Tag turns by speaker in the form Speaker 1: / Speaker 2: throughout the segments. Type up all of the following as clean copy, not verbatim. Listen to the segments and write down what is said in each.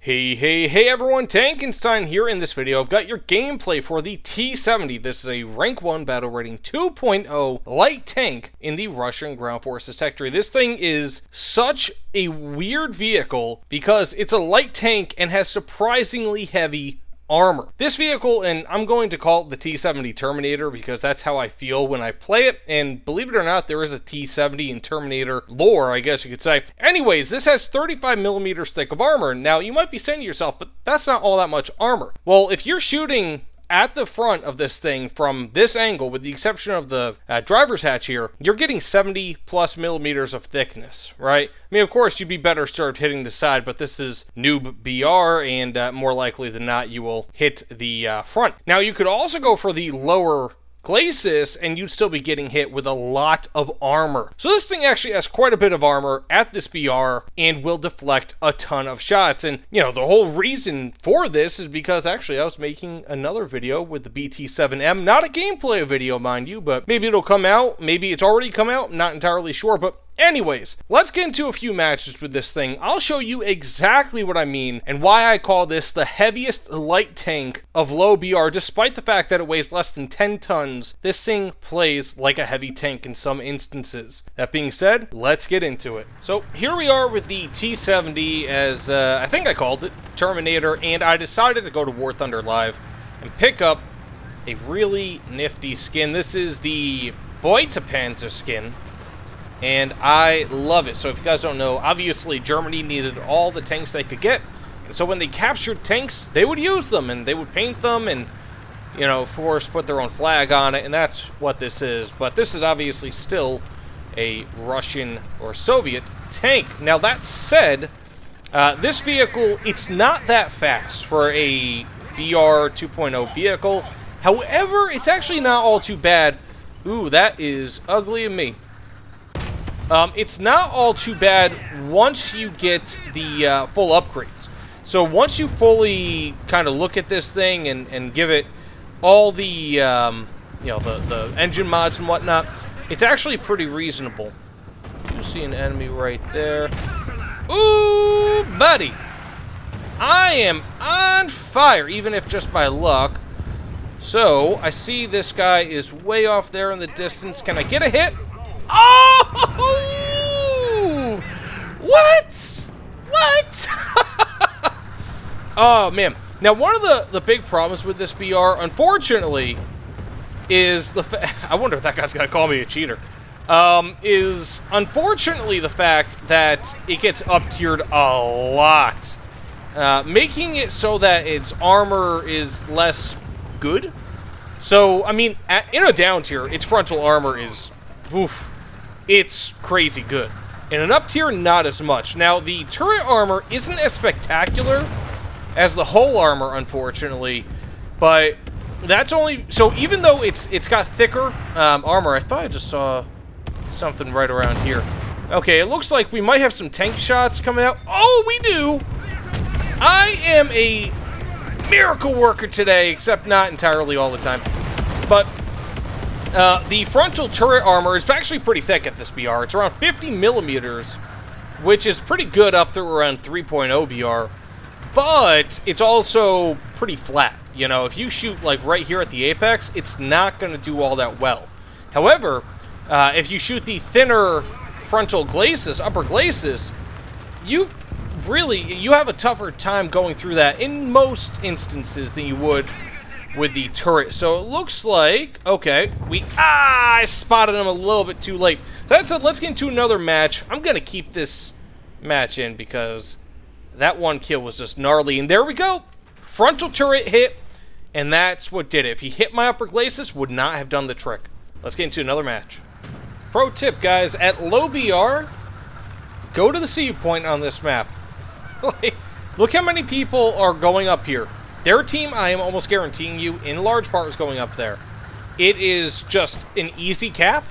Speaker 1: Hey everyone, Tankenstein here. In this video, I've got your gameplay for the T-70. This is a rank 1 battle rating 2.0 light tank in the Russian ground forces sector. This thing is such a weird vehicle because it's a light tank and has surprisingly heavy armor. This vehicle, and I'm going to call it the T-70 Terminator because that's how I feel when I play it, and believe it or not, there is a T-70 in Terminator lore, I guess you could say. Anyways, this has 35 millimeters thick of armor. Now, you might be saying to yourself, but that's not all that much armor. Well, if you're shooting at the front of this thing from this angle, with the exception of the driver's hatch here, you're getting 70 plus millimeters of thickness, right? I mean, of course, you'd be better served hitting the side, but this is noob BR, and more likely than not, you will hit the front. Now, you could also go for the lower glacis, and you'd still be getting hit with a lot of armor. So this thing actually has quite a bit of armor at this BR and will deflect a ton of shots. And, you know, the whole reason for this is because actually I was making another video with the BT-7M, not a gameplay video, mind you, but maybe it'll come out, maybe it's already come out, I'm not entirely sure, but anyways, let's get into a few matches with this thing. I'll show you exactly what I mean and why I call this the heaviest light tank of low BR. Despite the fact that it weighs less than 10 tons, this thing plays like a heavy tank in some instances. That being said, let's get into it. So here we are with the T-70, as I think I called it, the Terminator, and I decided to go to War Thunder Live and pick up a really nifty skin. This is the Beutepanzer skin, and I love it. So if you guys don't know, obviously Germany needed all the tanks they could get, and so when they captured tanks, they would use them, and they would paint them, and, you know, of course, put their own flag on it, and that's what this is. But this is obviously still a Russian or Soviet tank. Now, that said, this vehicle, it's not that fast for a BR 2.0 vehicle. However, it's actually not all too bad. Ooh, that is ugly of me. It's not all too bad once you get the full upgrades. So once you fully kind of look at this thing and give it all the, you know, the engine mods and whatnot, it's actually pretty reasonable. You see an enemy right there. Ooh, buddy! I am on fire, even if just by luck. So, I see this guy is way off there in the distance. Can I get a hit? Oh! What? What? Oh, man. Now, one of the big problems with this BR, unfortunately, is the I wonder if that guy's gonna call me a cheater. Is unfortunately the fact that it gets up-tiered a lot, making it so that its armor is less good. So, I mean, in a down tier, its frontal armor is, oof, it's crazy good. In an up tier, not as much. Now, the turret armor isn't as spectacular as the hull armor, unfortunately, but that's only, so even though it's got thicker armor, I thought I just saw something right around here. Okay, it looks like we might have some tank shots coming out. Oh, we do! I am a miracle worker today, except not entirely all the time. But the frontal turret armor is actually pretty thick at this BR. It's around 50 millimeters, which is pretty good up through around 3.0 BR. But it's also pretty flat. You know, if you shoot like right here at the apex, it's not going to do all that well. However, if you shoot the thinner frontal glacis, upper glacis, you have a tougher time going through that in most instances than you would with the turret. So it looks like, okay, I spotted him a little bit too late. So that said, let's get into another match. I'm going to keep this match in because that one kill was just gnarly. And there we go. Frontal turret hit, and that's what did it. If he hit my upper glacis, would not have done the trick. Let's get into another match. Pro tip, guys, at low BR, go to the see point on this map. Like, look how many people are going up here. Their team, I am almost guaranteeing you, in large part is going up there. It is just an easy cap,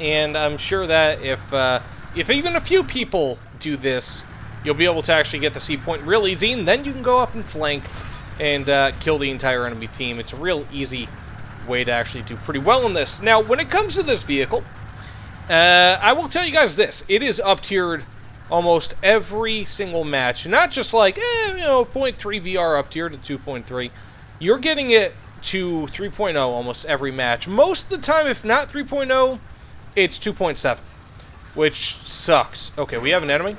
Speaker 1: and I'm sure that if even a few people do this, you'll be able to actually get the C point real easy, and then you can go up and flank and kill the entire enemy team. It's a real easy way to actually do pretty well in this. Now, when it comes to this vehicle, I will tell you guys this. It is up-tiered almost every single match. Not just like, you know, 0.3 VR up tier to 2.3. You're getting it to 3.0 almost every match. Most of the time, if not 3.0, it's 2.7, which sucks. Okay, we have an enemy.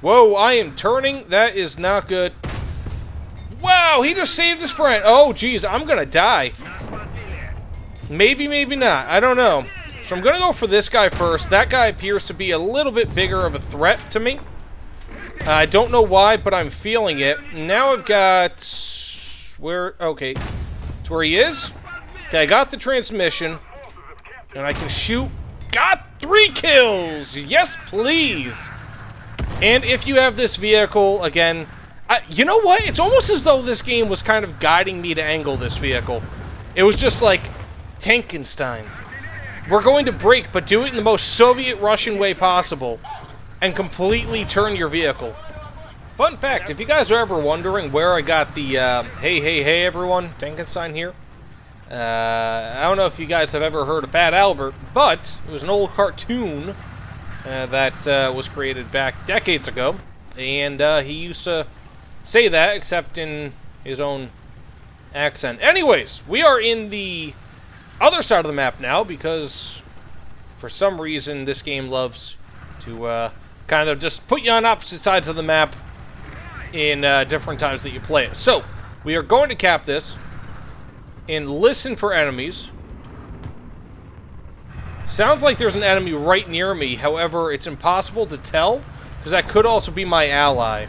Speaker 1: Whoa, I am turning. That is not good. Wow, he just saved his friend. Oh, geez, I'm gonna die. Maybe, maybe not. I don't know. So I'm gonna go for this guy first. That guy appears to be a little bit bigger of a threat to me. I don't know why, but I'm feeling it. Now I've got... Where... Okay. It's where he is. Okay, I got the transmission. And I can shoot. Got 3 kills! Yes, please! And if you have this vehicle, again... you know what? It's almost as though this game was kind of guiding me to angle this vehicle. It was just like, Tankenstein. We're going to brake, but do it in the most Soviet-Russian way possible. And completely turn your vehicle. Fun fact, if you guys are ever wondering where I got the, hey everyone, Tankenstein here. I don't know if you guys have ever heard of Fat Albert, but it was an old cartoon that was created back decades ago. And he used to say that, except in his own accent. Anyways, we are in the other side of the map now, because for some reason this game loves to kind of just put you on opposite sides of the map in different times that you play it. So, we are going to cap this and listen for enemies. Sounds like there's an enemy right near me, however, it's impossible to tell, because that could also be my ally.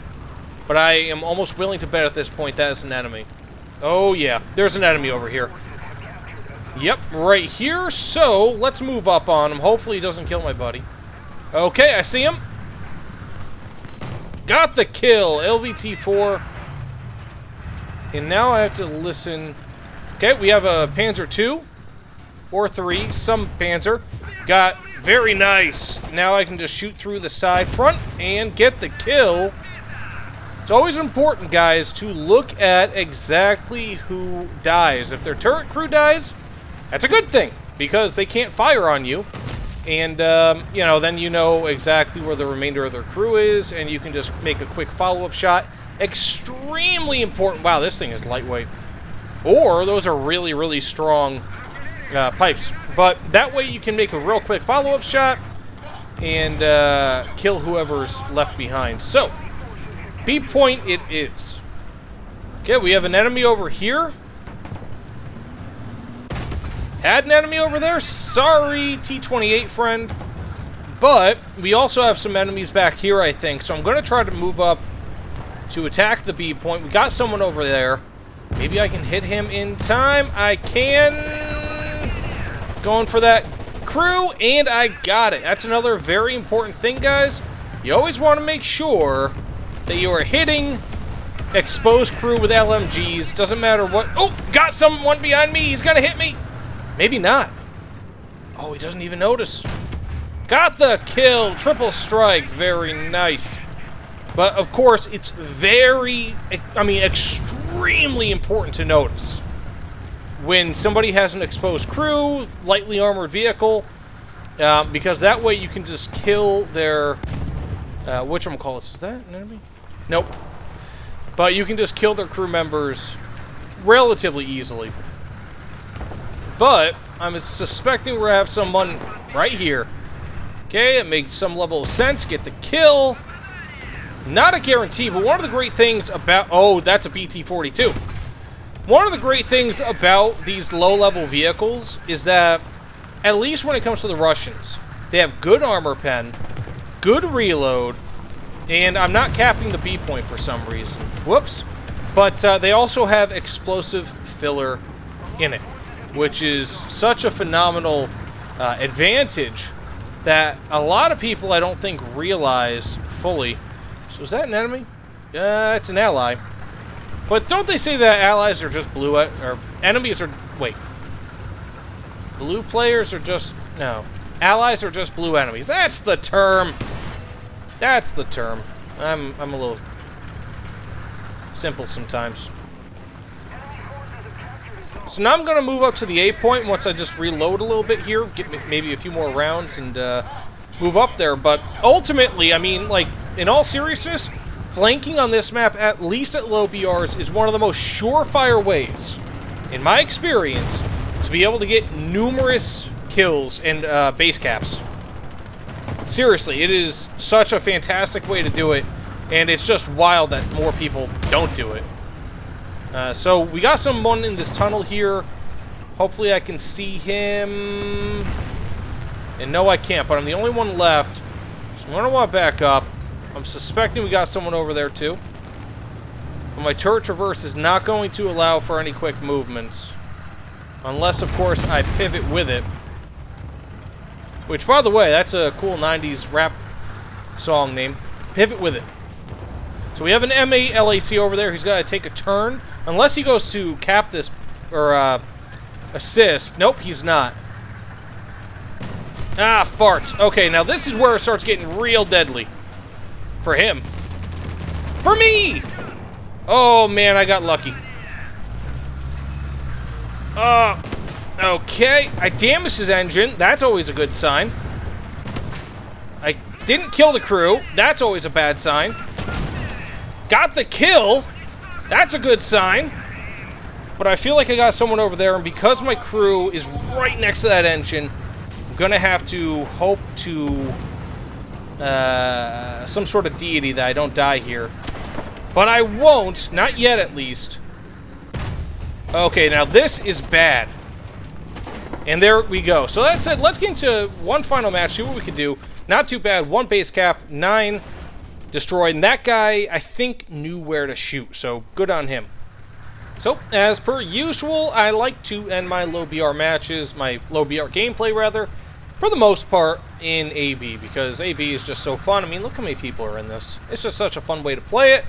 Speaker 1: But I am almost willing to bet at this point that is an enemy. Oh yeah, there's an enemy over here. Yep, right here. So, let's move up on him. Hopefully he doesn't kill my buddy. Okay, I see him. Got the kill. LVT-4. And now I have to listen. Okay, we have a Panzer II. Or 3. Some Panzer. Got very nice. Now I can just shoot through the side front and get the kill. It's always important, guys, to look at exactly who dies. If their turret crew dies, that's a good thing, because they can't fire on you. And, you know, then you know exactly where the remainder of their crew is, and you can just make a quick follow-up shot. Extremely important. Wow, this thing is lightweight. Or those are really, really strong pipes. But that way you can make a real quick follow-up shot and kill whoever's left behind. So, B point it is. Okay, we have an enemy over here. Had an enemy over there. Sorry, T-28 friend. But we also have some enemies back here, I think. So I'm going to try to move up to attack the B point. We got someone over there. Maybe I can hit him in time. I can. Going for that crew, and I got it. That's another very important thing, guys. You always want to make sure that you are hitting exposed crew with LMGs. Doesn't matter what. Oh, got someone behind me. He's going to hit me. Maybe not. Oh, he doesn't even notice. Got the kill. Triple strike. Very nice. But, of course, it's very, I mean, extremely important to notice when somebody has an exposed crew, lightly armored vehicle, because that way you can just kill their, whatchamacallit, is that an enemy? Nope. But you can just kill their crew members relatively easily. But I'm suspecting we're going to have someone right here. Okay, it makes some level of sense. Get the kill. Not a guarantee, but one of the great things about... Oh, that's a BT-42. One of the great things about these low-level vehicles is that, at least when it comes to the Russians, they have good armor pen, good reload, and I'm not capping the B point for some reason. Whoops. But they also have explosive filler in it, which is such a phenomenal advantage that a lot of people, I don't think, realize fully. So is that an enemy? It's an ally. But don't they say that allies are just blue, or enemies are, wait. Blue players are just, no. Allies are just blue enemies. That's the term. That's the term. I'm a little simple sometimes. So now I'm going to move up to the A point once I just reload a little bit here, get maybe a few more rounds, and move up there. But ultimately, I mean, like, in all seriousness, flanking on this map, at least at low BRs, is one of the most surefire ways, in my experience, to be able to get numerous kills and base caps. Seriously, it is such a fantastic way to do it, and it's just wild that more people don't do it. So we got someone in this tunnel here. Hopefully I can see him. And no, I can't, but I'm the only one left. So I'm going to want to back up. I'm suspecting we got someone over there too. But my turret traverse is not going to allow for any quick movements. Unless, of course, I pivot with it. Which, by the way, that's a cool 90s rap song name. Pivot with it. So we have an M8 LAC over there. He's got to take a turn. Unless he goes to cap this, or assist. Nope, he's not. Ah, farts. Okay, now this is where it starts getting real deadly. For him. For me! Oh, man, I got lucky. Okay. I damaged his engine. That's always a good sign. I didn't kill the crew. That's always a bad sign. Got the kill. That's a good sign. But I feel like I got someone over there, and because my crew is right next to that engine, I'm gonna have to hope to some sort of deity that I don't die here. But I won't. Not yet, at least. Okay, now this is bad. And there we go. So that said, let's get into one final match, see what we can do. Not too bad. 1 base cap, 9 destroyed. And that guy, I think, knew where to shoot. So good on him. So, as per usual, I like to end my low BR matches, my low BR gameplay, rather, for the most part, in AB. Because AB is just so fun. I mean, look how many people are in this. It's just such a fun way to play it.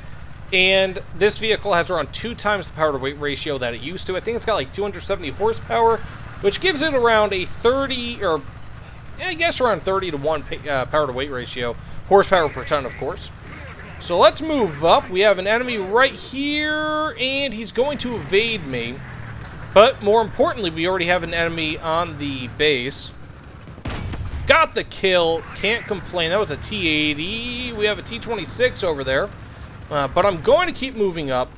Speaker 1: And this vehicle has around 2 times the power to weight ratio that it used to. I think it's got like 270 horsepower, which gives it around a 30, or I guess around 30 to 1 power to weight ratio. Horsepower per ton, of course. So let's move up. We have an enemy right here, and he's going to evade me. But more importantly, we already have an enemy on the base. Got the kill. Can't complain. That was a T-80. We have a T-26 over there. But I'm going to keep moving up.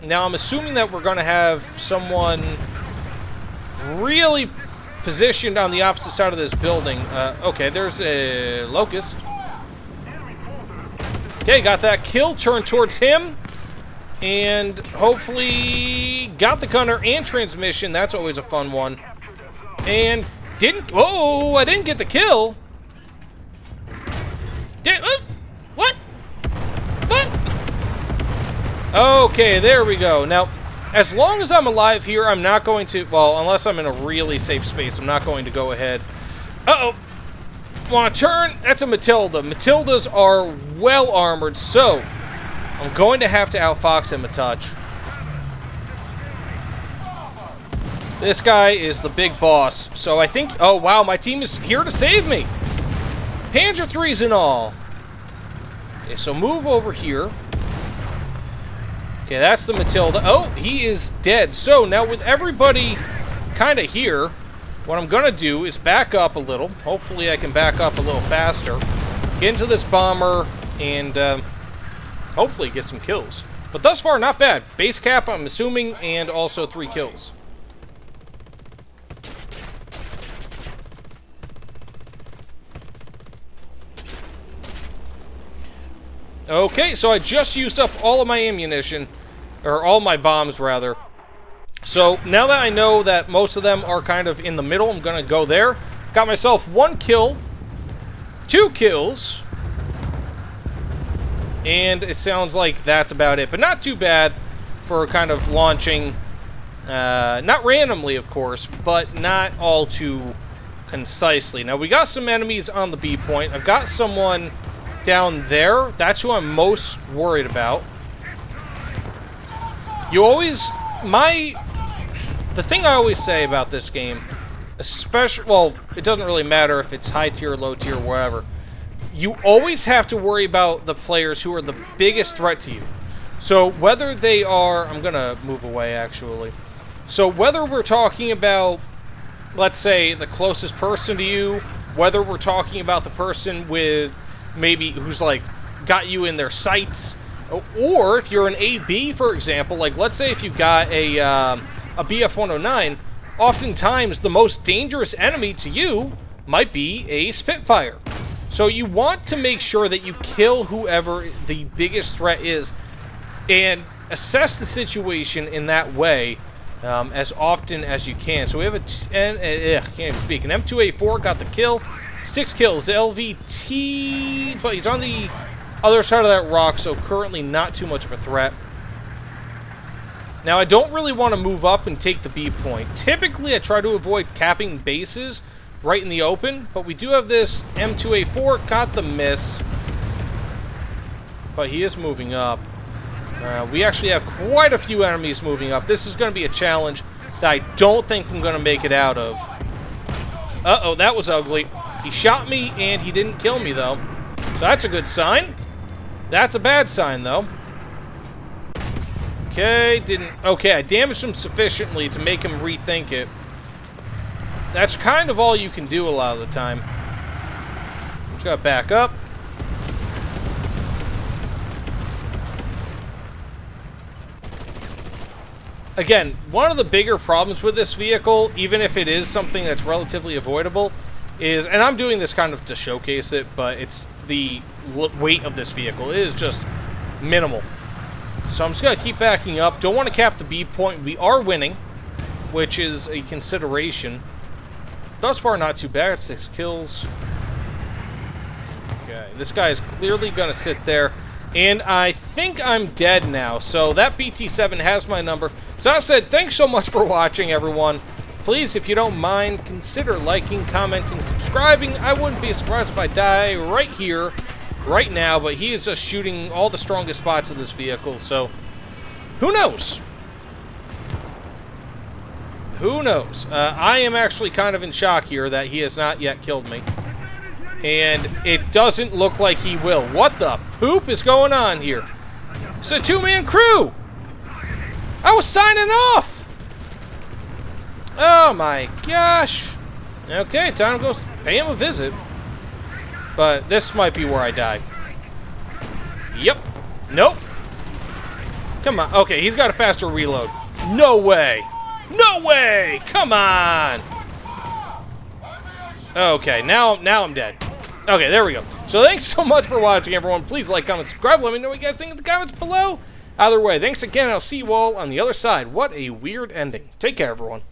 Speaker 1: Now, I'm assuming that we're going to have someone really positioned on the opposite side of this building. Okay, there's a Locust. Okay, got that kill. Turn towards him. And hopefully got the gunner and transmission. That's always a fun one. And didn't... Oh, I didn't get the kill. What? What? Okay, there we go. Now, as long as I'm alive here, I'm not going to... Well, unless I'm in a really safe space, I'm not going to go ahead. Uh-oh. Want to turn? That's a Matilda. Matildas are well armored, so I'm going to have to outfox him a touch. This guy is the big boss, so I think... Oh, wow, my team is here to save me. Panzer IIIs and all. Okay, so move over here. Okay, that's the Matilda. Oh, he is dead. So now with everybody kind of here, what I'm going to do is back up a little. Hopefully I can back up a little faster. Get into this bomber and hopefully get some kills. But thus far, not bad. Base cap, I'm assuming, and also 3 kills. Okay, so I just used up all of my ammunition, or all my bombs, rather. So, now that I know that most of them are kind of in the middle, I'm going to go there. Got myself 1 kill, 2 kills, and it sounds like that's about it. But not too bad for kind of launching, not randomly, of course, but not all too concisely. Now, we got some enemies on the B point. I've got someone down there. That's who I'm most worried about. You always... The thing I always say about this game, especially, well, it doesn't really matter if it's high tier, low tier, whatever. You always have to worry about the players who are the biggest threat to you. So whether they are, I'm gonna move away actually. So whether we're talking about, let's say, the closest person to you, Whether we're talking about the person with maybe who's like got you in their sights, or if you're an AB, for example, like let's say if you got a BF-109, oftentimes the most dangerous enemy to you might be a Spitfire. So you want to make sure that you kill whoever the biggest threat is and assess the situation in that way as often as you can. So we have can't even speak. An M2A4 got the kill. 6 kills. LVT, but he's on the other side of that rock, so currently not too much of a threat. Now, I don't really want to move up and take the B point. Typically, I try to avoid capping bases right in the open, but we do have this M2A4, got the miss, but he is moving up. We actually have quite a few enemies moving up. This is going to be a challenge that I don't think I'm going to make it out of. Uh-oh, that was ugly. He shot me, and he didn't kill me, though. So that's a good sign. That's a bad sign, though. Okay, okay, I damaged him sufficiently to make him rethink it. That's kind of all you can do a lot of the time. Just gotta back up. Again, one of the bigger problems with this vehicle, even if it is something that's relatively avoidable, is, and I'm doing this kind of to showcase it, but it's the weight of this vehicle. It is just minimal. So I'm just going to keep backing up. Don't want to cap the B point. We are winning, which is a consideration. Thus far, not too bad. 6 kills. Okay, this guy is clearly going to sit there. And I think I'm dead now. So that BT7 has my number. So that said, thanks so much for watching, everyone. Please, if you don't mind, consider liking, commenting, subscribing. I wouldn't be surprised if I die right here, right now. But he is just shooting all the strongest spots of this vehicle. So, who knows? Who knows? I am actually kind of in shock here that he has not yet killed me. And it doesn't look like he will. What the poop is going on here? It's a 2-man crew! I was signing off! Oh my gosh! Okay, time to go pay him a visit. But this might be where I die. Yep. Nope. Come on. Okay, he's got a faster reload. No way! No way! Come on! Okay, now I'm dead. Okay, there we go. So thanks so much for watching, everyone. Please like, comment, subscribe. Let me know what you guys think in the comments below. Either way, thanks again. I'll see you all on the other side. What a weird ending. Take care, everyone.